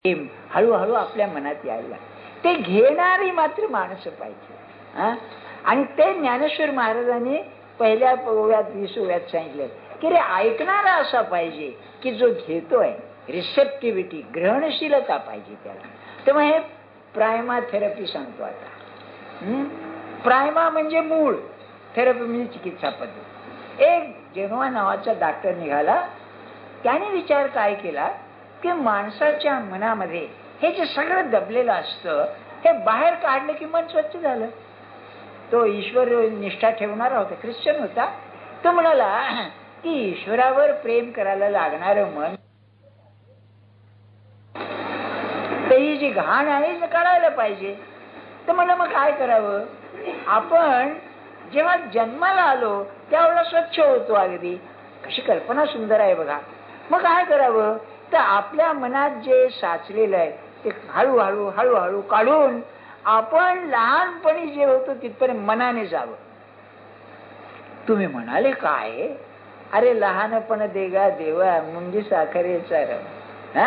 हळूहळू आपल्या मनात यायला, ते घेणारी मात्र माणसं पाहिजे. आणि ते ज्ञानेश्वर महाराजांनी पहिल्या ओव्यात 20 ओव्यात सांगितलं की रे ऐकणारा असा पाहिजे की जो घेतोय, रिसेप्टिव्हिटी, ग्रहणशीलता पाहिजे त्याला. तेव्हा हे प्रायमा थेरपी सांगतो आता. प्रायमा म्हणजे मूळ, थेरपी म्हणजे चिकित्सा पद्धत. एक जेनोवा नावाचा डॉक्टर निघाला, त्याने विचार काय केला की माणसाच्या मनामध्ये हे जे सगळं दबलेलं असतं हे बाहेर काढलं की मन स्वच्छ झालं. तो ईश्वर निष्ठा ठेवणारा होता, ख्रिश्चन होता. तो म्हणाला की ईश्वरावर प्रेम करायला लागणारं मन, ही जी घाण आहे ते काढायला पाहिजे. तर म्हणलं मग काय करावं. आपण जेव्हा जन्माला आलो त्यावेळेला स्वच्छ होतो अगदी. कशी कल्पना सुंदर आहे बघा. मग काय करावं तर आपल्या मनात जे साचलेलं आहे ते हळूहळू हळूहळू काढून आपण लहानपणी जे होतो तिथपर्यंत मनाने जावं. तुम्ही म्हणाले काय, अरे लहानपण देगा देवा मुंगी साखरेचा रव,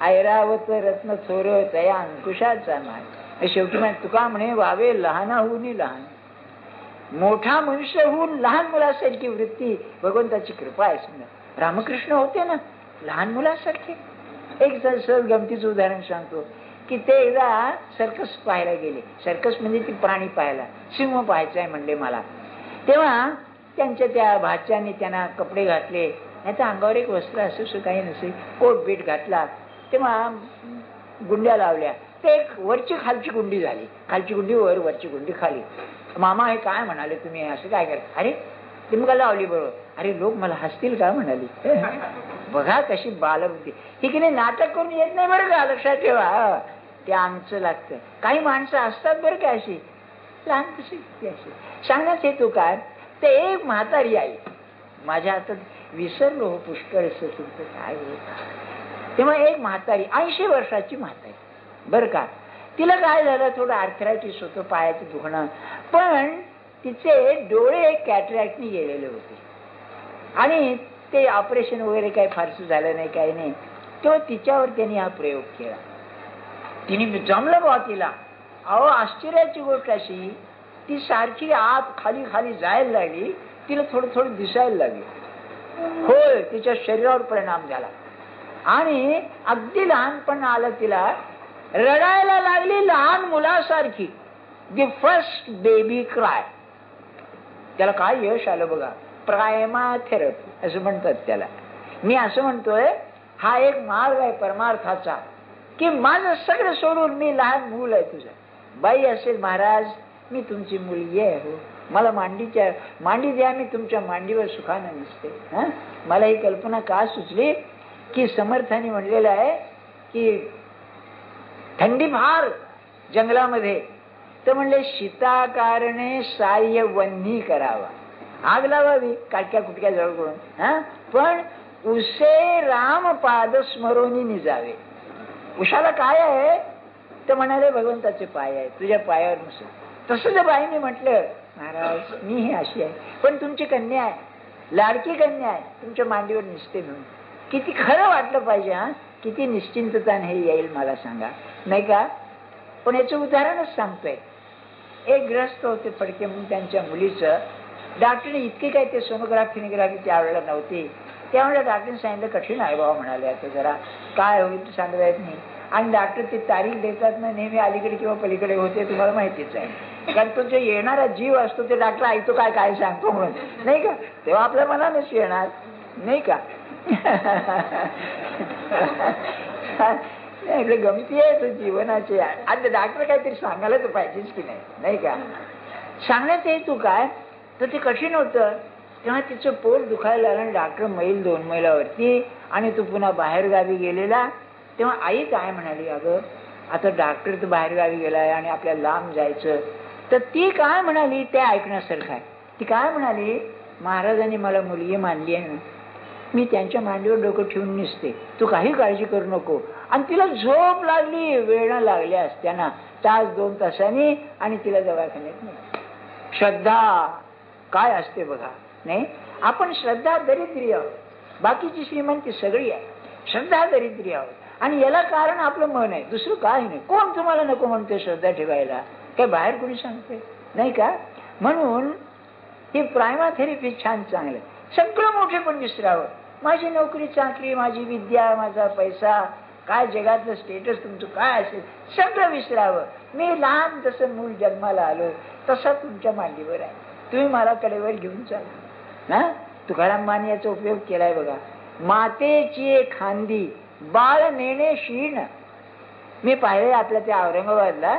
ऐरावत रत्न थोर तया अंकुशाचा मान. शेवटी म्हणजे तुका म्हणे वावे लहानाहून लहान. मोठा मनुष्य होऊन लहान मुलासारखी वृत्ती भगवंताची कृपा आहे. समजा रामकृष्ण होते ना लहान मुलासारखे. एक सहज गमतीचं उदाहरण सांगतो की ते एकदा सर्कस पाहायला गेले. सर्कस म्हणजे ती प्राणी पाहायला, सिंह पाहायचा आहे म्हणले मला. तेव्हा त्यांच्या त्या भाच्याने त्यांना कपडे घातले, नाही तर अंगावर एक वस्त्र असं काही नसेल, कोट बीट घातला. तेव्हा गुंड्या लावल्या. ते एक वरची खालची गुंडी झाली, खालची गुंडी वर, वरची गुंडी खाली. मामा हे काय म्हणाले तुम्ही, असं काय करता. अरे ती मग लावली बरोबर. अरे लोक मला हसतील का म्हणाली. बघा कशी बालबुद्धी ही की नाही. नाटक करून येत नाही बरं का, लक्षात ठेवा. ते आमचं लागतं. काही माणसं असतात बरं का अशी लहान कशी अशी. सांगण्याच हेतू काय, ते एक म्हातारी आई माझ्या हातात विसरलो हो पुष्कळच तुमचं काय होत. तेव्हा एक म्हातारी 80 वर्षाची म्हातारी बरं का. तिला काय झालं, थोडं आर्थरायटिस होतं, पायाचं दुखणं. पण तिचे डोळे कॅटरॅक्टनी गेलेले होते आणि ते ऑपरेशन वगैरे काही फारसं झालं नाही, काही नाही. तेव्हा तिच्यावर त्यांनी हा प्रयोग केला. तिने जमलं बा तिला. अहो आश्चर्याची गोष्ट अशी, ती सारखी आत खाली खाली जायला लागली. तिला थोडं थोडं दिसायला लागली. होय, तिच्या शरीरावर परिणाम झाला आणि अगदी लहानपण आलं. तिला रडायला लागली लहान मुलासारखी. The first baby cry. त्याला काय यश आलं बघा, प्रायमा थेरपी असं म्हणतात त्याला. मी असं म्हणतोय हा एक मार्ग आहे परमार्थाचा की माझं सगळं सोडून मी लहान मूल आहे तुझं. बाई असेल महाराज मी तुमची मुलगी आहे हो, मला मांडी द्या, मी तुमच्या मांडीवर सुखानं नसते. मला ही कल्पना का सुचली की समर्थाने म्हणलेलं आहे की थंडी फार जंगलामध्ये, तर म्हणले शीताकारणे साह्य वन्ही करावा, आग लावावी काटक्या कुटक्या जवळ करून. पण उसे राम पाद स्मरोनी निजावे. उशाला काय आहे तर म्हणाले भगवंताचे पाय आहे, तुझ्या पायावर नसेल. तसं जर बाईने म्हटलं महाराज मी ही अशी आहे पण तुमची कन्या आहे, लाडकी कन्या आहे, तुमच्या मांडीवर निसते म्हणून, किती खरं वाटलं पाहिजे. किती निश्चिंतताने हे येईल मला सांगा, नाही का. पण याचं उदाहरणच सांगतोय. एक ग्रस्त होते फडके म्हणून, त्यांच्या मुलीचं डॉक्टरने इतके काय ते सोनोग्राफी त्यावेळेला नव्हती. त्यामुळे डॉक्टरने सांगितलं कठीण आहे बाबा म्हणाले, आता जरा काय होईल सांगता येत नाही. आणि डॉक्टर ती तारीख देतात ना नेहमी अलीकडे किंवा पलीकडे होते, तुम्हाला माहितीच आहे. कारण तो जो येणारा जीव असतो ते डॉक्टर ऐकतो काय काय सांगतो म्हणून, नाही का. तेव्हा आपल्या मनानेच येणार, नाही का. गमती आहे तो जीवनाची. आता डॉक्टर काहीतरी सांगायला तर पाहिजेच की नाही, नाही का. सांगण्यात हेतू काय तर ते कठीण होतं. तेव्हा तिचं पोट दुखायला लागलं. डॉक्टर 2 मैलावरती आणि तो पुन्हा बाहेर गावी गेलेला. तेव्हा आई काय म्हणाली, अगं आता डॉक्टर तर बाहेर गावी गेलाय आणि आपल्याला लांब जायचं. तर ती काय म्हणाली ते ऐकण्यासारखं आहे. ती काय म्हणाली, महाराजांनी मला मुलगी मानली आहे ना, मी त्यांच्या मांडीवर डोकं ठेवून निसते, तू काही काळजी करू नको. आणि तिला झोप लागली, वेळा लागल्या असत्याना 1-2 तासांनी आणि तिला दवाखान्यात नेलं. श्रद्धा काय असते बघा. नाही, आपण श्रद्धा दरिद्री आहोत, बाकीची श्रीमंती सगळी आहे. श्रद्धा दरिद्री आहोत. आणि याला कारण आपलं मन आहे, दुसरं काय नाही. कोण तुम्हाला नको म्हणते श्रद्धा ठेवायला? काय बाहेर कोणी सांगते नाही का? म्हणून ही प्रायमा थेरपी छान, चांगलं. सगळं मोठे पण विसरावं. माझी नोकरी चाकरी, माझी विद्या, माझा पैसा, काय जगातलं स्टेटस तुमचं काय असेल, सगळं विसरावं. मी लहान जसं मूल जन्माला आलो तसा तुमच्या मांडीवर आहे, तुम्ही मला कडेवर घेऊन चाला ना. तुकाराम महाराज याचा उपयोग केलाय बघा. मातेची खांदी बाळ नेणे शीण. मी पाहिले आपल्या त्या औरंगाबादला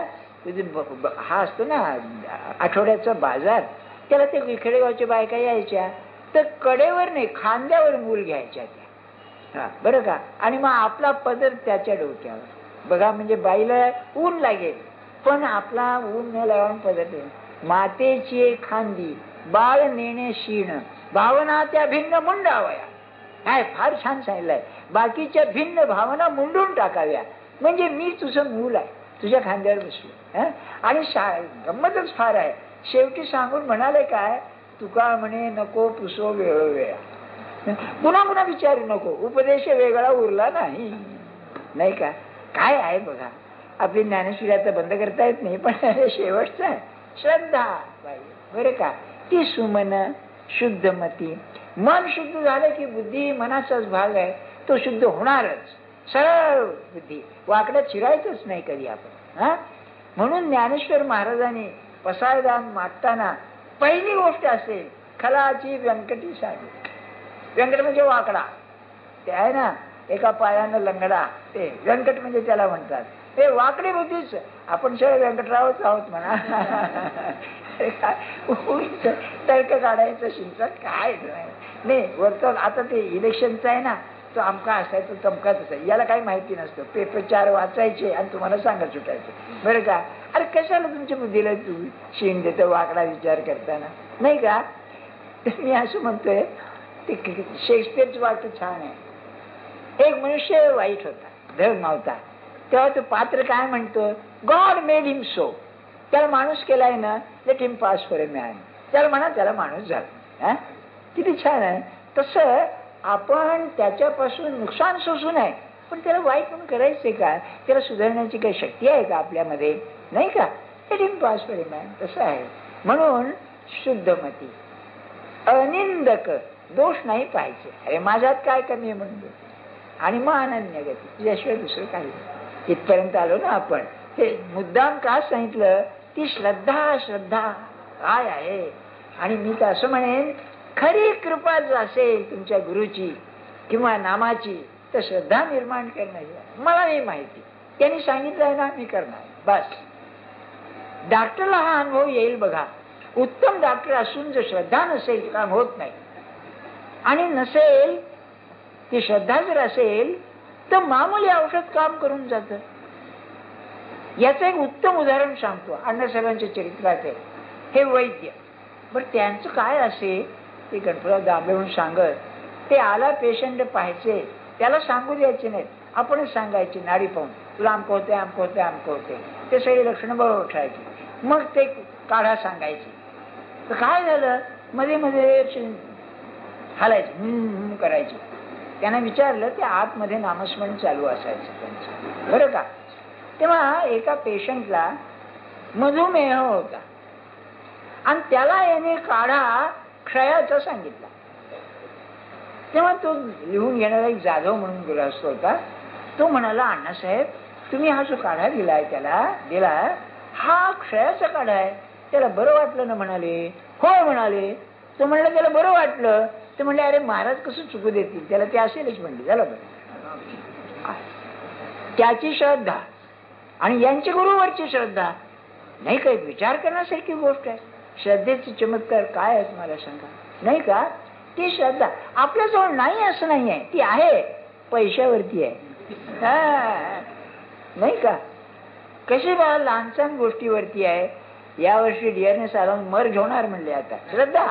हा असतो ना आठवड्याचा बाजार, त्याला ते विखेडेगावच्या बायका यायच्या, तर कडेवर नाही खांद्यावर मूल घ्यायच्या त्या, बरं का. आणि मग आपला पदर त्याच्या डोक्यावर बघा, म्हणजे बाईला ऊन लागेल पण आपला ऊन न लावून पदर दे. मातेची खांदी बाळ नेणे शीण, भावना त्या भिन्न मुंडावया. काय फार छान सांगितलंय. बाकीच्या भिन्न भावना मुंडून टाकाव्या, म्हणजे मी तुझं मूल आहे, तुझ्या खांद्यावर बसलो. आणि गंमतच फार आहे, शेवटी सांगून म्हणाले काय, तुका म्हणे नको पुसो वेळोवेळा, पुन्हा पुन्हा विचारू नको, उपदेश वेगळा उरला नाही, नाही का. काय आहे बघा, आपली ज्ञानेश्वरी आता बंद करता येत नाही, पण शेवटचं आहे श्रद्धा, बरं का. ती सुमन शुद्धमती. मन शुद्ध झालं की बुद्धी मनाचाच भाग आहे, तो शुद्ध होणारच. सरळ बुद्धी, वाकडं चिरायचंच नाही कधी आपण. म्हणून ज्ञानेश्वर महाराजांनी पसायदान मागताना पहिली गोष्ट असेल, खलाची व्यंकटी साडी. व्यंकट म्हणजे वाकडा, ते आहे ना, एका पायानं लंगडा, ते व्यंकट म्हणजे त्याला म्हणतात. हे वाकडे बुद्धीच, आपण सगळं व्यंकटरावच आहोत म्हणा. तर्क काढायचं शिंचा काय नाही. वरचं आता ते इलेक्शनचं आहे ना, तो आमका असायचं चमकाच असायचं, याला काही माहिती नसतं. पेपर 4 वाचायचे आणि तुम्हाला सांगत सुटायचं, बरं का. अरे कशाला तुमच्या बुद्धीला तुम्ही शिण देतो वाकडा विचार करताना, नाही का. मी असं म्हणतोय, ते शेक्सपियरचं वाक्य छान आहे. एक मनुष्य वाईट होता, धड नव्हता, तेव्हा तो पात्र काय म्हणतो, गॉड मेड हिम सो. त्याला माणूस केलाय ना, let him pass for a man. त्याला म्हणा त्याला माणूस झाला. किती छान आहे. तसं आपण त्याच्यापासून नुकसान सोसू नये, पण त्याला वाईट म्हणून करायचंय का, त्याला सुधारण्याची काही शक्ती आहे का आपल्यामध्ये, नाही का. Let him pass for a man, तसं आहे. म्हणून शुद्धमती, अनिंदक, दोष नाही पाहिजे. अरे माझ्यात काय कमी आहे म्हणून, आणि मग अनन्य गती, तुझ्याशिवाय दुसरं काही. इथपर्यंत आलो ना आपण. हे मुद्दाम का सांगितलं, ती श्रद्धा, श्रद्धा काय आहे. आणि मी तर असं म्हणेन, खरी कृपा जर असेल तुमच्या गुरुची किंवा नामाची, तर श्रद्धा निर्माण करणं मला नाही माहिती, त्यांनी सांगितलंय ना, मी करणार बस. डॉक्टरला हा अनुभव येईल बघा. उत्तम डॉक्टर असून जर श्रद्धा नसेल काम होत नाही. आणि नसेल ती श्रद्धा जर असेल तर मामूली औषध काम करून जातं. याचं एक उत्तम उदाहरण सांगतो. अण्णासाहेबांच्या चरित्रात आहे. हे वैद्य, बरं त्यांचं काय असे, ते गणपतराव दांबे म्हणून सांगत, ते आला पेशंट पाहायचे, त्याला सांगू द्यायचे नाहीत, आपणच सांगायचे नाडी पाहून, तुला आमकं होते आमकं होते आमकं होते. ते सगळी लक्षणं बरोबर ठेवायची. मग ते काढा सांगायचे. तर काय झालं, मध्ये मध्ये हालायचे, करायचे. त्यांना विचारलं, ते आतमध्ये नामस्मरण चालू असायचं त्यांचं, बरं का. तेव्हा एका पेशंटला मधुमेह होता आणि त्याला याने काढा क्षयाचा सांगितला. तेव्हा तो लिहून घेणारा एक जाधव म्हणून गृहस्थ होता. तो म्हणाला, अण्णासाहेब तुम्ही हा जो काढा दिलाय त्याला दिला, हा क्षयाचा काढा आहे, त्याला बरं वाटलं ना. म्हणाले हो म्हणाले. तो म्हणला त्याला बरं वाटलं. ते म्हणले अरे महाराज कसं चुकू देतील, त्याला ते असेलच म्हणले. झालं बरं. त्याची श्रद्धा आणि यांची गुरुवरची श्रद्धा नाही, काही विचार करण्यासारखी गोष्ट आहे. श्रद्धेचे चमत्कार काय आहेत मला सांगा, नाही का. ती श्रद्धा आपल्याजवळ नाही असं नाही आहे, ती आहे, पैशावरती आहे. नाही का. कशी बा लहानसहान गोष्टीवरती आहे. यावर्षी डिअरनेस आला मर घेणार म्हणले, आता श्रद्धा.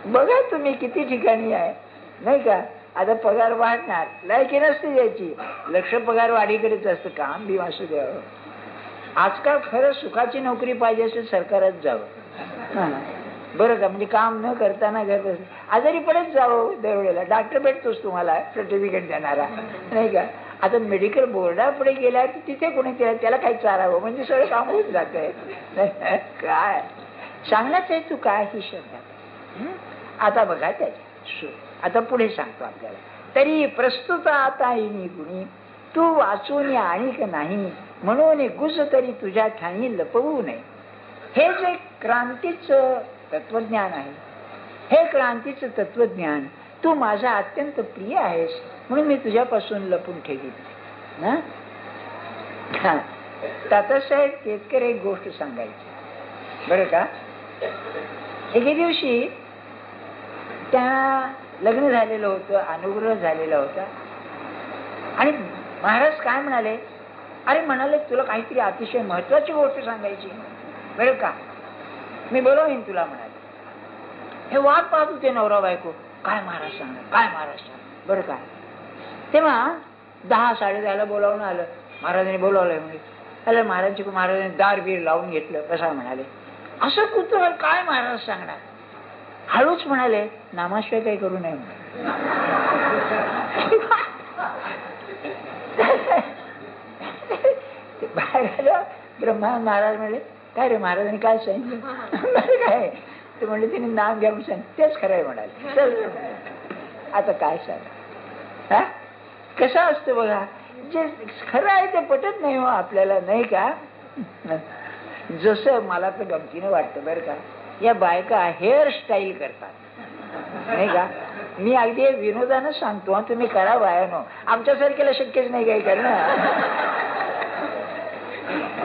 बघा तुम्ही किती ठिकाणी आहे, नाही का. आता पगार वाढणार, लायकी नसते द्यायची, लक्ष पगार वाढीकडेच असतं, काम बी वासू द्यावं. आजकाल खरं सुखाची नोकरी पाहिजे असेल सरकारच जावं. बरं का. म्हणजे काम न करताना घर बस आजारी पडत जावं दरवेळेला. डॉक्टर भेटतोच तुम्हाला सर्टिफिकेट देणारा, नाही का. आता मेडिकल बोर्डापुढे गेला की तिथे कोणी त्याला काही चारावं म्हणजे सगळं काम होऊन जात आहे. काय सांगण्याच आहे तू काय ही श्रद्धा. आता बघा त्याच्या आता पुढे सांगतो आपल्याला. तरी प्रस्तुत आता येणी गुणी तू वाचून आणिक नाही म्हणून गुज तरी तुझ्या ठाणी लपवू नये. हे जे क्रांतीचं तत्वज्ञान आहे, हे क्रांतीचं तत्वज्ञान तू माझा अत्यंत प्रिय आहेस म्हणून मी तुझ्यापासून लपून ठेवीत ना. तात्यासाहेब केतकर एक गोष्ट सांगायची बरं का. एके दिवशी त्या लग्न झालेलं होतं, अनुग्रह झालेला होता आणि महाराज काय म्हणाले, अरे म्हणाले तुला काहीतरी अतिशय महत्वाची गोष्ट सांगायची बरं का, मी बोलवीन तुला म्हणाले. हे वाट पाहत होते नवरा बायको, काय महाराज सांगा, काय महाराज सांगा बरं का. तेव्हा 10-10:30 बोलावून आलं. महाराजांनी बोलावलंय म्हणजे आलं. महाराजांनी दार बीर लावून घेतलं. कसा म्हणाले, असं कुतूहल काय महाराज सांगणार. हळूच म्हणाले, नामाशिवाय काही करू नये. बाहेर आलं. ब्रह्मा महाराज म्हणले, काय रे महाराजांनी काय सांगितलं काय. ते म्हणले तिने नाम घ्या म्हणून सांग. तेच खरंय म्हणाले. चल आता काय सांग. हा कसा असतो बघा, जे खरं आहे ते पटत नाही हो आपल्याला, नाही का. जसं मला तर गमतीनं वाटतं बरं का, या बायका हेअरस्टाईल करतात नाही का. मी अगदी विनोदानं सांगतो, तुम्ही करा बायानो, आमच्यासारख्याला शक्यच नाही काही करणं.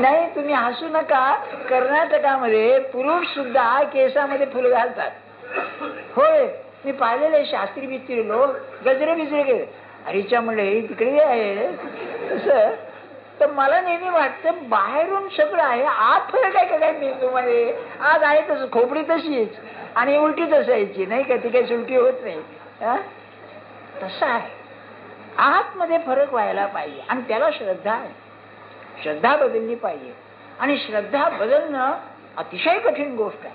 नाही तुम्ही हसू नका. कर्नाटकामध्ये पुरुष सुद्धा केसामध्ये फुल घालतात. होय मी पाहिलेले शास्त्री बिस्त्री लोक गजरे बिजरे गेले. हरीच्या म्हणले तिकडे आहे तसं. तर मला नेहमी वाटतं बाहेरून सगळं आहे, आत फरक आहे का काय मेंदूमध्ये. आज आहे तसं, खोपडी तशीच आणि उलटीच असायची नाही का, ती काही उलटी होत नाही. तसं आहे, आतमध्ये फरक व्हायला पाहिजे आणि त्याला श्रद्धा आहे. श्रद्धा बदलली पाहिजे आणि श्रद्धा बदलणं अतिशय कठीण गोष्ट आहे.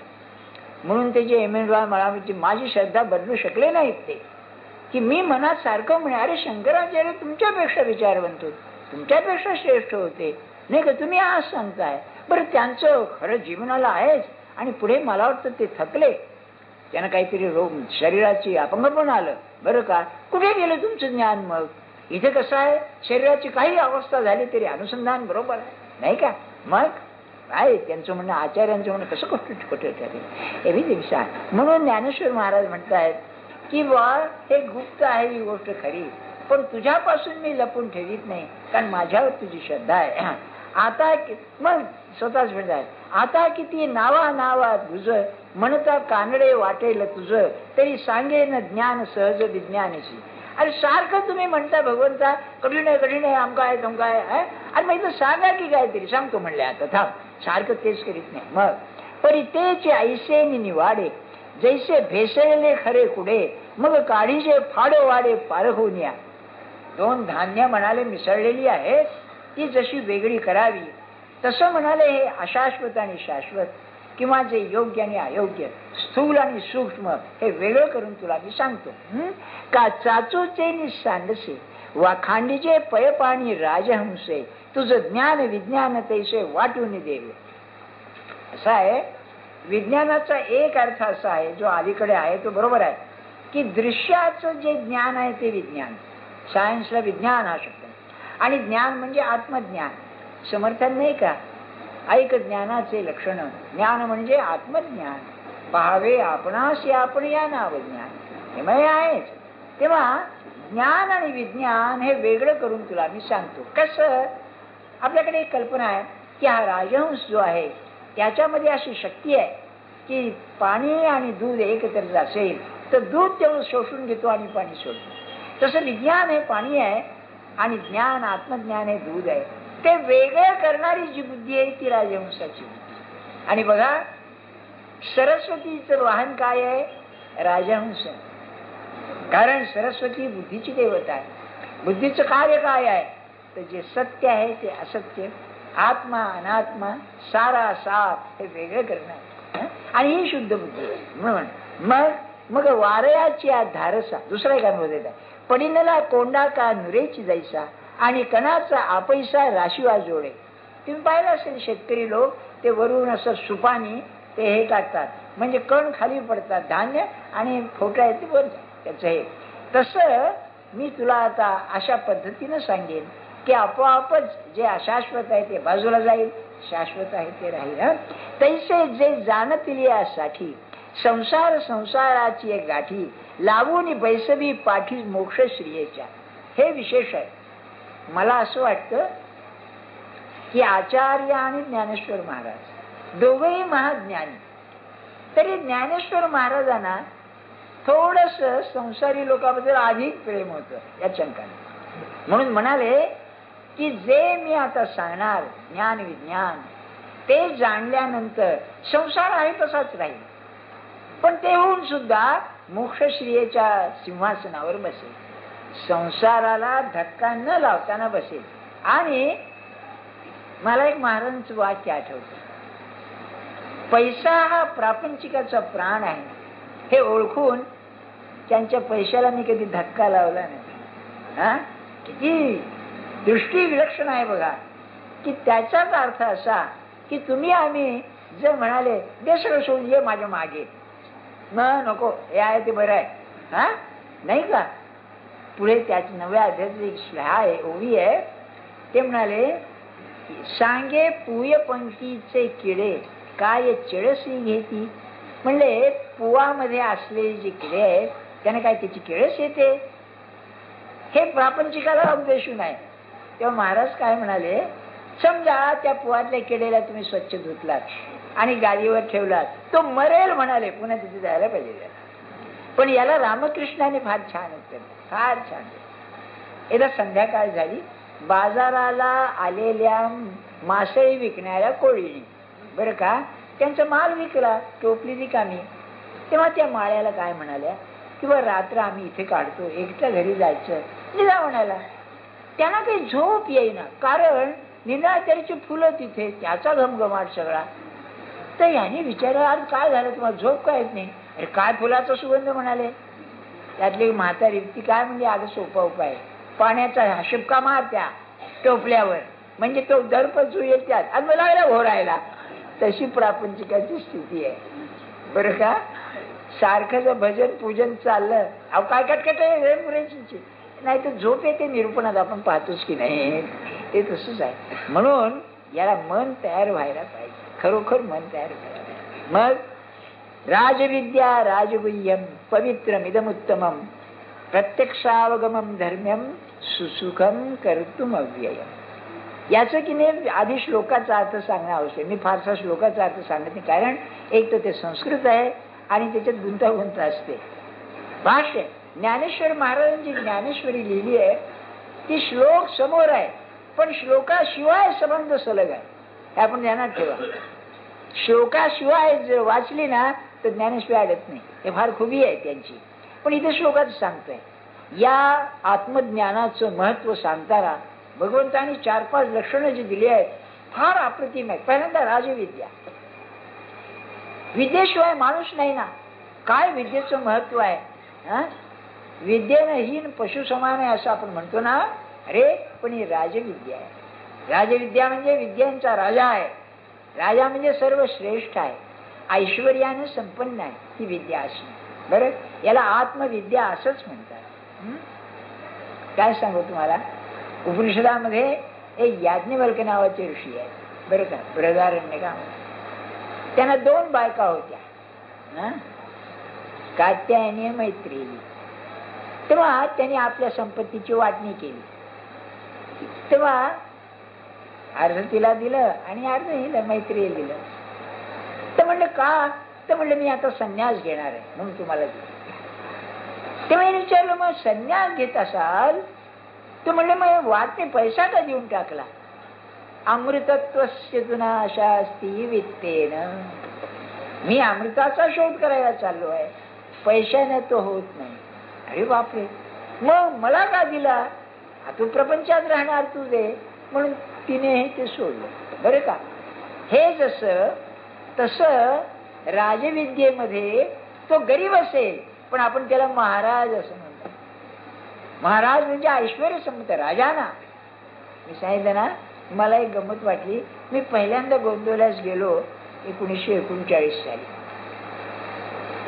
म्हणून ते जे एमेंडवा मला माझी श्रद्धा बदलू शकले नाहीत ते, की मी मनात सारखं म्हणे, अरे शंकराचार्य तुमच्यापेक्षा विचारवंत होते, तुमच्यापेक्षा श्रेष्ठ होते नाही का, तुम्ही आज सांगताय. बरं त्यांचं खरं जीवनाला आहेच आणि पुढे मला वाटतं ते थकले, त्यांना काहीतरी रोग शरीराची अपंगपण आलं बरं का. कुठे गेलं तुमचं ज्ञान मग. इथे कसं आहे, शरीराची काही अवस्था झाली तरी अनुसंधान बरोबर आहे नाही का. मग काय त्यांचं म्हणणं, आचार्यांचं म्हणणं कसं खोटं ठरेल. एवढी दिवसा म्हणून ज्ञानेश्वर महाराज म्हणतायत की बा हे गुप्त आहे ही गोष्ट खरी, पण तुझ्यापासून मी लपून ठेवीत नाही कारण माझ्यावर तुझी श्रद्धा आहे. आता मग स्वतःच म्हणताय, आता किती नावा नावा तुझ म्हणता कानडे वाटेल तुझं तरी सांगेन ज्ञान सहज विज्ञानशी. अरे सारखं तुम्ही म्हणता भगवंता कठीण आहे आमका आहे तुमका आहे. अरे मग इथं सांगा की काहीतरी सांगतो म्हणले. आता थांब, सारखं तेच करीत नाही. मग परी तेचे ऐसे निवाडे जैसे भेसळले खरे कुडे मग काढीचे फाडो वाडे पारखून या. दोन धान्य म्हणाले मिसळलेली आहेत, ती जशी वेगळी करावी तसं म्हणाले हे अशाश्वत आणि शाश्वत किंवा जे योग्य आणि अयोग्य, स्थूल आणि सूक्ष्म हे वेगळं करून तुला मी सांगतो. का चाचूचे सांडसे वा खांडीचे पयपाणी राजहंसे तुझं ज्ञान विज्ञान तैसे वाटून देवे. असा आहे विज्ञानाचा एक अर्थ असा आहे जो अलीकडे आहे तो बरोबर आहे की दृश्याचं जे ज्ञान आहे ते विज्ञान. सायन्सला विज्ञान हा शब्द आणि ज्ञान म्हणजे आत्मज्ञान. समर्थन नाही का, ऐक ज्ञानाचे लक्षण. ज्ञान म्हणजे आत्मज्ञान. पहावे आपणास आपण या नाव ज्ञान हे मग आहेच. तेव्हा ज्ञान आणि विज्ञान हे वेगळं करून तुला मी सांगतो. कसं, आपल्याकडे एक कल्पना आहे की हा राजहंस जो आहे त्याच्यामध्ये अशी शक्ती आहे की पाणी आणि दूध एकत्र असेल तर दूध तेवढं शोषून घेतो आणि पाणी सोडतो. तसं विज्ञान हे पाणी आहे आणि ज्ञान आत्मज्ञान हे दूध आहे. ते वेगळं करणारी जी बुद्धी आहे ती राजहंसाची बुद्धी. आणि बघा सरस्वतीचं वाहन काय आहे, राजहंस. कारण सरस्वती बुद्धीची देवता आहे. बुद्धीचं कार्य काय आहे तर जे सत्य आहे ते असत्य, आत्मा अनात्मा सारा साप हे वेगळं करणं. आणि ही शुद्ध बुद्धी आहे. म्हणून मग मग वारयाची धारसा दुसरा एक अनुभव देत आहे. पडिनला कोंडा का नुरेची जैसा आणि कणाचा आपैसा राशिवा जोडे. तुम्ही पाहिलं असेल शेतकरी लोक ते वरून असं सुपानी ते हे काढतात, म्हणजे कण खाली पडतात धान्य आणि फोटा येते वर त्याचं हे. तसं मी तुला आता अशा पद्धतीनं सांगेन की आपोआपच जे अशाश्वत आहे ते बाजूला जाईल, शाश्वत आहे ते राहील. तैसे जे जाणतील यासाठी संसार संसाराची एक गाठी लावून बैसवी पाठी मोक्ष श्रियेच्या. हे विशेष आहे. मला असं वाटतं की आचार्य आणि ज्ञानेश्वर महाराज दोघेही महाज्ञानी, तरी ज्ञानेश्वर महाराजांना थोडस संसारी लोकांबद्दल अधिक प्रेम होतं या चंकाने. म्हणून म्हणाले की जे मी आता सांगणार ज्ञान विज्ञान ते जाणल्यानंतर संसार आहे तसाच राहील, पण ते होऊन सुद्धा मोक्षश्रियेच्या सिंहासनावर बसेल, संसाराला धक्का न लावताना बसेल. आणि मला एक महाराजांचं वाक्य आठवतं, पैसा हा प्रापंचिकाचा प्राण आहे हे ओळखून त्यांच्या पैशाला मी कधी धक्का लावला नाही. किती दृष्टी विलक्षण आहे बघा. की त्याचाच अर्थ असा की तुम्ही आम्ही जर म्हणाले दे सगळं सोडून ये माझ्या मागे, न नको हे आहे ते बरं आहे, नाही का. पुढे त्याच नव्या अध्यायात एक आहे ओवी आहे, ते म्हणाले सांगे पूय पंक्तीचे किडे काय चिळसी घेती. म्हणले पुवामध्ये असलेले जे किडे आहेत त्याने काय त्याची किळस येते, हे प्रापंचिकाला उद्देशून आहे. तेव्हा महाराज काय म्हणाले, समजा त्या पुवातल्या किडेला तुम्ही स्वच्छ धुतलात आणि गाडीवर ठेवलात, तो मरेल म्हणाले, पुन्हा तिथे जायला पाहिजे. पण याला रामकृष्णाने फार छान उत्तर, फार छान. एकदा संध्याकाळ झाली, बाजाराला आलेल्या मासळी विकणाऱ्या कोळीनी बरं का त्यांचा माल विकला, टोपली रिकामी. तेव्हा त्या माळ्याला काय म्हणाल्या किंवा रात्र आम्ही इथे काढतो, एकट्या घरी जायचं निघा म्हणाला. त्यांना काही झोप येईना, कारण निरात्याची फुलं तिथे, त्याचा घमघमाट सगळा. तर याने विचारलं आज काय झालं तुम्हाला झोप काय येत नाही. अरे काय फुलाचा सुगंध म्हणाले. त्यातली म्हातारी ती काय म्हणजे आज सोपा उपाय, पाण्याचा शिपका मार त्या टोपल्यावर, म्हणजे तो दर्प येईल त्यात आणि मला लागला घोरायला. तशी प्रापंचिकाची स्थिती आहे बरं का. सारखं भजन पूजन चाललं, अहो काय कटकट आहे नाही तर झोप येते निरूपणात आपण पाहतोच की नाही, ते तसंच आहे. म्हणून याला मन तयार व्हायला पाहिजे, खरोखर मन तयार व्हायला. मग राजविद्या राजगुह्यम पवित्रमिदमुत्तमम प्रत्यक्षावगमम धर्म्यम सुसुखम कर्तुम अव्ययम. याचं की नाही आधी श्लोकाचा अर्थ सांगणं आवश्यक. मी फारसा श्लोकाचा अर्थ सांगत नाही, कारण एक तर ते संस्कृत आहे आणि त्याच्यात गुंतागुंत असते. भाष्य ज्ञानेश्वर महाराजांची ज्ञानेश्वरी लिहिली आहे ती श्लोक समोर आहे, पण श्लोकाशिवाय संबंध सलग आहे, हे आपण ध्यानात ठेवा. श्लोकाशिवाय जर वाचली ना तर ज्ञानेश्वरी अडत नाही, हे फार खूबी आहे त्यांची. पण इथे श्लोकात सांगतोय या आत्मज्ञानाचं महत्व सांगताना भगवंतांनी 4-5 लक्षणं जी दिली आहेत फार अप्रतिम आहेत. पहिल्यांदा राजविद्या, विद्येशिवाय माणूस नाही ना. काय विद्येचं महत्व आहे. विद्येनं हीन पशु समान आहे असं आपण म्हणतो ना. अरे पण ही राजविद्या आहे. राजविद्या म्हणजे विद्यांचा राजा आहे. राजा म्हणजे सर्व श्रेष्ठ आहे, ऐश्वर्याने संपन्न आहे ही विद्या असणे. बरं, याला आत्मविद्या असंच म्हणतात. काय सांगू तुम्हाला, उपनिषदामध्ये एक याज्ञवल्क्य नावाचे ऋषी आहेत बरं का, बृहदारण्यकामध्ये. त्यांना 2 बायका होत्या, कात्यायनी मैत्रेयी. तेव्हा त्यांनी आपल्या संपत्तीची वाटणी केली. तेव्हा अर्ध तिला दिलं आणि अर्ध हिला मैत्रेयीला दिलं. तर म्हणलं का, तर म्हणलं मी आता संन्यास घेणार आहे म्हणून तुम्हाला दिलं. तेव्हा विचारलं मग संन्यास घेत असाल तर म्हणलं मग वाटणे पैसा का देऊन टाकला. अमृतत्वस्य तु नाशास्ति वित्तेन. मी अमृताचा शोध करायला चाललो आहे, पैशाने तो होत नाही. अरे बापरे, मग मला का दिला, तू प्रपंचात राहणार तू दे म्हणून तिने ते सोडलं. बरं का. हे जसं तसं राजविद्येमध्ये तो गरीब असेल, पण आपण त्याला महाराज असं म्हणतो. महाराज म्हणजे ऐश्वर संपत राजाना. मी सांगितलं ना, मला एक गंमत वाटली. मी पहिल्यांदा गोंदवल्यास गेलो 1939 साली.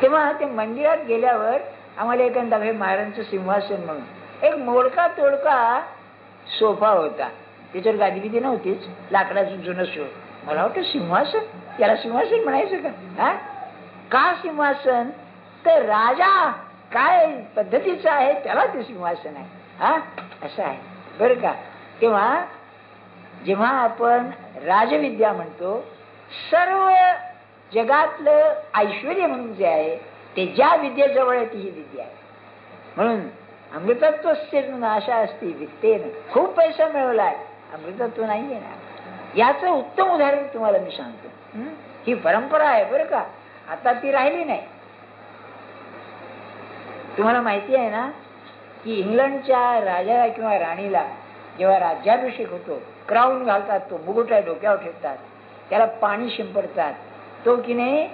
तेव्हा ते मंदिरात गेल्यावर आम्हाला एखादा महाराजांचं सिंहासन म्हणून एक मोडका तोडका सोफा होता. त्याच्यावर गादीबिदी नव्हतीच, लाकडाचं जुनं शो. मला वाटतं सिंहासन, त्याला सिंहासन म्हणायचं का? हा, का सिंहासन? तर राजा काय पद्धतीचं आहे त्याला ते सिंहासन आहे. हा, असं आहे बरं का. तेव्हा जेव्हा आपण राजविद्या म्हणतो, सर्व जगातलं ऐश्वर्य म्हणून जे आहे ते ज्या विद्येजवळ आहे ती ही विद्या आहे. म्हणून अमृतत्वस्य नाशा असती वित्तेन. खूप पैसा मिळवलाय, अमृतत्व नाहीये ना. याचं उत्तम उदाहरण तुम्हाला मी सांगतो. ही परंपरा आहे बरं का, आता ती राहिली नाही. तुम्हाला माहिती आहे ना की इंग्लंडच्या राजाला किंवा राणीला जेव्हा राज्याभिषेक होतो, क्राऊन घालतात, तो मुकुट आहे डोक्यावर ठेवतात, त्याला पाणी शिंपडतात. तो की नाही,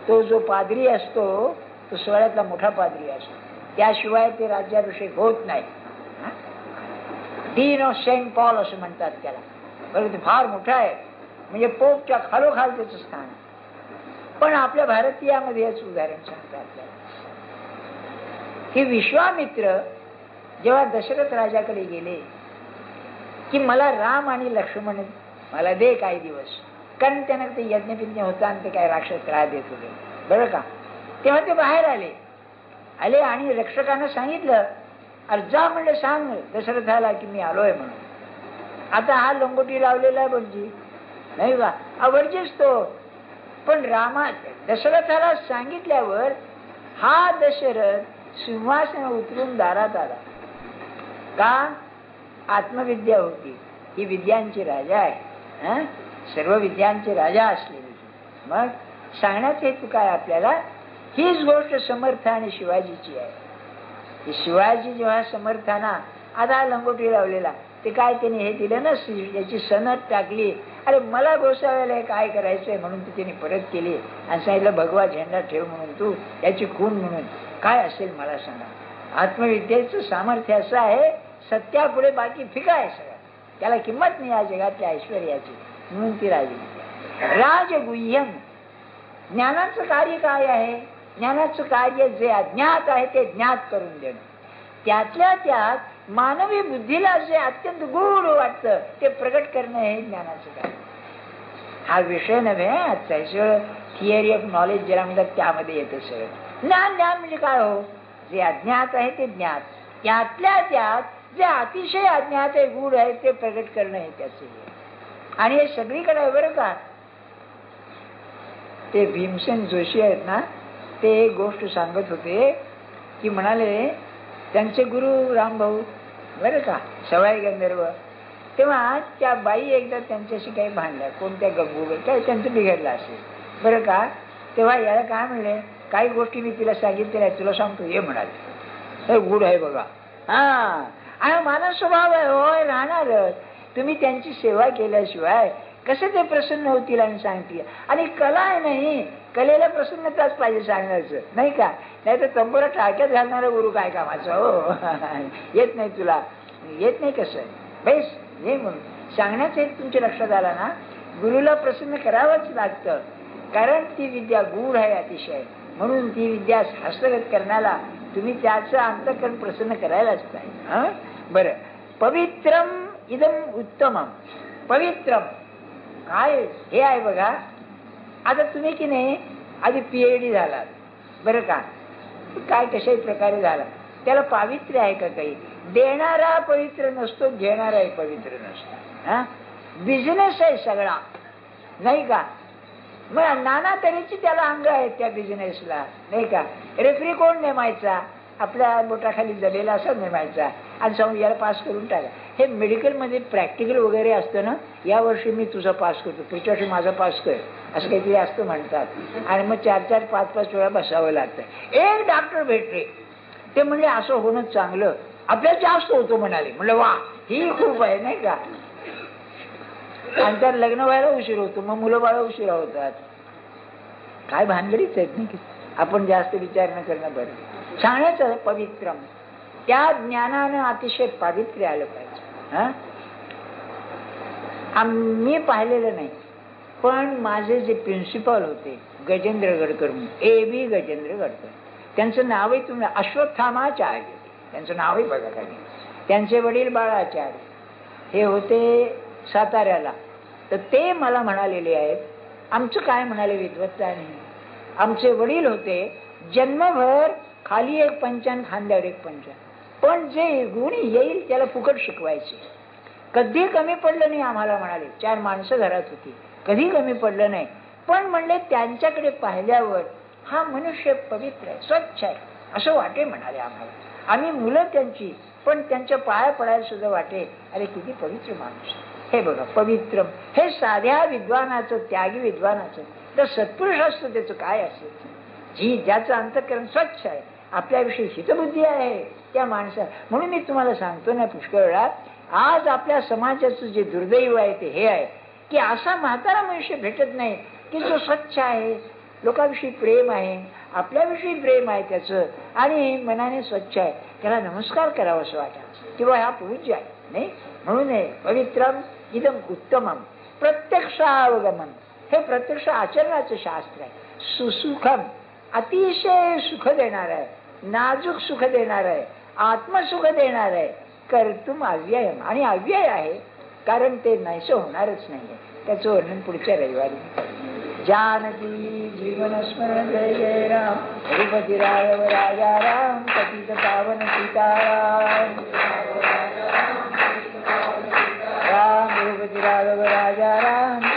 तो जो पादरी असतो तो सोहळ्यातला मोठा पादरी असतो, त्याशिवाय ते राज्याभिषेक होत नाही. डीन ऑफ सेंट पॉल असं म्हणतात त्याला. बरं, ते फार मोठा आहे, म्हणजे पोपच्या खालोखाल त्याचं स्थान. पण आपल्या भारतीयामध्ये याच उदाहरण सांगतात आपल्याला की विश्वामित्र जेव्हा दशरथ राजाकडे गेले की मला राम आणि लक्ष्मण मला दे काही दिवस, कारण त्यांना ते यज्ञपिज्ञ होता आणि ते काय राक्षस त्रास देत होते बरं का. तेव्हा ते बाहेर आले आणि रक्षकांना सांगितलं, अर्जा म्हणलं सांग दशरथाला की मी आलोय म्हणून. आता हा लंगोटी लावलेला आहे भटजी, नाही का, आवडजेच तो. पण दशरथाला सांगितल्यावर हा दशरथ सिंहासन उतरून दारात आला. का? आत्मविद्या होती, ही विद्यांची राजा आहे, सर्व विद्यांचे राजा असलेली. मग सांगण्याचे हेतू काय आपल्याला, हीच गोष्ट समर्थ आणि शिवाजीची आहे. शिवाजी जेव्हा समर्थाना आता लंगोटी लावलेला, ते काय त्याने हे दिलं ना, याची सनद टाकली. अरे मला गोसाव्याला काय करायचंय म्हणून ती त्याने परत केली आणि सांगितलं भगवा झेंडा ठेव म्हणून, तू याची खून म्हणून. काय असेल मला सांगा. आत्मविद्येचं सामर्थ्य असं आहे, सत्यापुढे बाकी फिका आहे सगळं, त्याला किंमत नाही या जगातल्या ऐश्वर्याची, म्हणून ती राजविद्या. राजगुह्यम, ज्ञानाचं कार्य काय आहे? ज्ञानाचं कार्य जे अज्ञात आहे ते ज्ञात करून देणं. त्यातल्या त्यात मानवी बुद्धीला जे अत्यंत गूढ वाटतं ते प्रगट करणं हे ज्ञानाचं कार्य. हा विषय नव्हे आजचा, थिअरी ऑफ नॉलेज ज्याला म्हणतात त्यामध्ये येतं सगळं. ज्ञान म्हणजे काय हो? जे अज्ञात आहे ते ज्ञात, त्यातल्या त्यात जे अतिशय अज्ञात आहे, गूढ आहे ते प्रगट करणं हे त्याचं. आणि हे सगळीकडे आहे बरं का. ते भीमसेन जोशी आहेत ना, ते एक गोष्ट सांगत होते की म्हणाले त्यांचे गुरु रामभाऊ बरं का, सवाई गंधर्व. तेव्हा त्या बाई एकदा त्यांच्याशी काही भांडल्या, कोणत्या गंगू काय त्यांचं बिघडलं असेल बरं का. तेव्हा याला काय म्हणले, काही गोष्टी मी तिला सांगितल्या नाही, तुला सांगतो ये म्हणाले. हे गुढ आहे बघा. हा, आणि मानव स्वभाव आहे, होय राहणारच. तुम्ही त्यांची सेवा केल्याशिवाय कसे ते प्रसन्न होतील आणि सांगतील. आणि कला आहे नाही, कलेला प्रसन्नताच पाहिजे सांगण्याचं, नाही का. नाही तर तंबोरा टाक्यात घालणारा गुरु काय कामाचा हो. येत नाही तुला, येत नाही कसं बेस हे म्हणून सांगण्याचं तुमच्या लक्षात आला ना. गुरुला प्रसन्न करावंच लागतं, कारण ती विद्या गूढ आहे अतिशय. म्हणून ती विद्या हस्तगत करण्याला तुम्ही त्याचं अंतःकरण प्रसन्न करायलाच पाहिजे. बरं, पवित्रम इदम उत्तमम. पवित्रम काय हे आहे बघा. आता तुम्ही की नाही आधी PhD झाला बरं का, काय कशाही प्रकारे झाला, त्याला पावित्र्य आहे का काही? देणारा पवित्र नसतो, घेणाराही पवित्र नसतो. बिझनेस आहे सगळा, नाही का. मग नाना तऱ्हेची त्याला अंग आहेत त्या बिझनेसला, नाही का. रेफरी कोण नेमायचा? आपल्या बोटाखाली जमेला असं नेमायचा आणि सांगून याला पास करून टाका. हे मेडिकलमध्ये प्रॅक्टिकल वगैरे असतं ना, या वर्षी मी तुझा पास करतो, पुढच्या वर्षी माझा पास कर, असं काहीतरी असतं म्हणतात. आणि मग 4-4, 5-5 वेळा बसावं लागतं. एक डॉक्टर भेटले, ते म्हणले असं होणं चांगलं, आपल्याला जास्त होतो म्हणाले. म्हणलं वा, ही खूप आहे, नाही का. आणि त्यात लग्न व्हायला उशीर होतो, मग मुलं बाळ उशिरा होतात. काय भानगडीच आहेत नाही की आपण जास्त विचार न करणं बरं. सांगायचं पवित्रम, त्या ज्ञानानं अतिशय पावित्र्य आलं पाहिजे. मी पाहिलेलं नाही, पण माझे जे प्रिन्सिपल होते गजेंद्र गडकर, A.B. गजेंद्र गडकर, त्यांचं नावही तुम्ही अश्वत्थामाचार्य, त्यांचं नावही बघा काही. त्यांचे वडील बाळाचार्य हे होते साताऱ्याला. तर ते मला म्हणालेले आहेत, आमचं काय म्हणाले विद्वत्ताने, आमचे वडील होते जन्मभर खाली एक पंचान खांद्यावर एक पंचान, पण जे गुण येईल त्याला फुकट शिकवायचे. कधी कमी पडलं नाही आम्हाला म्हणाले. 4 माणसं घरात होती, कधी कमी पडलं नाही. पण म्हणले त्यांच्याकडे पाहिल्यावर हा मनुष्य पवित्र आहे, स्वच्छ आहे असं वाटे म्हणाले आम्हाला. आम्ही मुलं त्यांची, पण त्यांच्या पाया पडायला सुद्धा वाटे अरे किती पवित्र माणूस. हे बघा पवित्रम, हे साध्या विद्वानाचं, त्यागी विद्वानाचं, तर सत्पुरुष असतं त्याचं काय असेल, जी ज्याचं अंतःकरण स्वच्छ आहे, आपल्याविषयी हितबुद्धी आहे त्या माणसा. म्हणून मी तुम्हाला सांगतो ना पुष्कळ वेळा, आज आपल्या समाजाचं जे दुर्दैव आहे ते हे आहे की असा म्हातारा मनुष्य भेटत नाही की जो स्वच्छ आहे, लोकांविषयी प्रेम आहे, आपल्याविषयी प्रेम आहे त्याचं, आणि मनाने स्वच्छ आहे, त्याला नमस्कार करावा असं वाटा किंवा हा पूज्य आहे. नाही म्हणून पवित्रम इदम उत्तमम प्रत्यक्षावगमन, हे प्रत्यक्ष आचरणाचं शास्त्र आहे. सुसुखम, अतिशय सुख देणार आहे, नाजूक सुख देणार आहे, आत्मसुख देणार आहे. कर्तुम अव्ययम, आणि अव्यय आहे कारण ते नाहीसं होणारच नाहीये. त्याचं वर्णन पुढच्या रविवारी. जानकी जीवन स्मरण जय जय राम, रघुपती राघव राजा राम, पतित पावन सीताराम. राम रघुपती राघव राजा राम,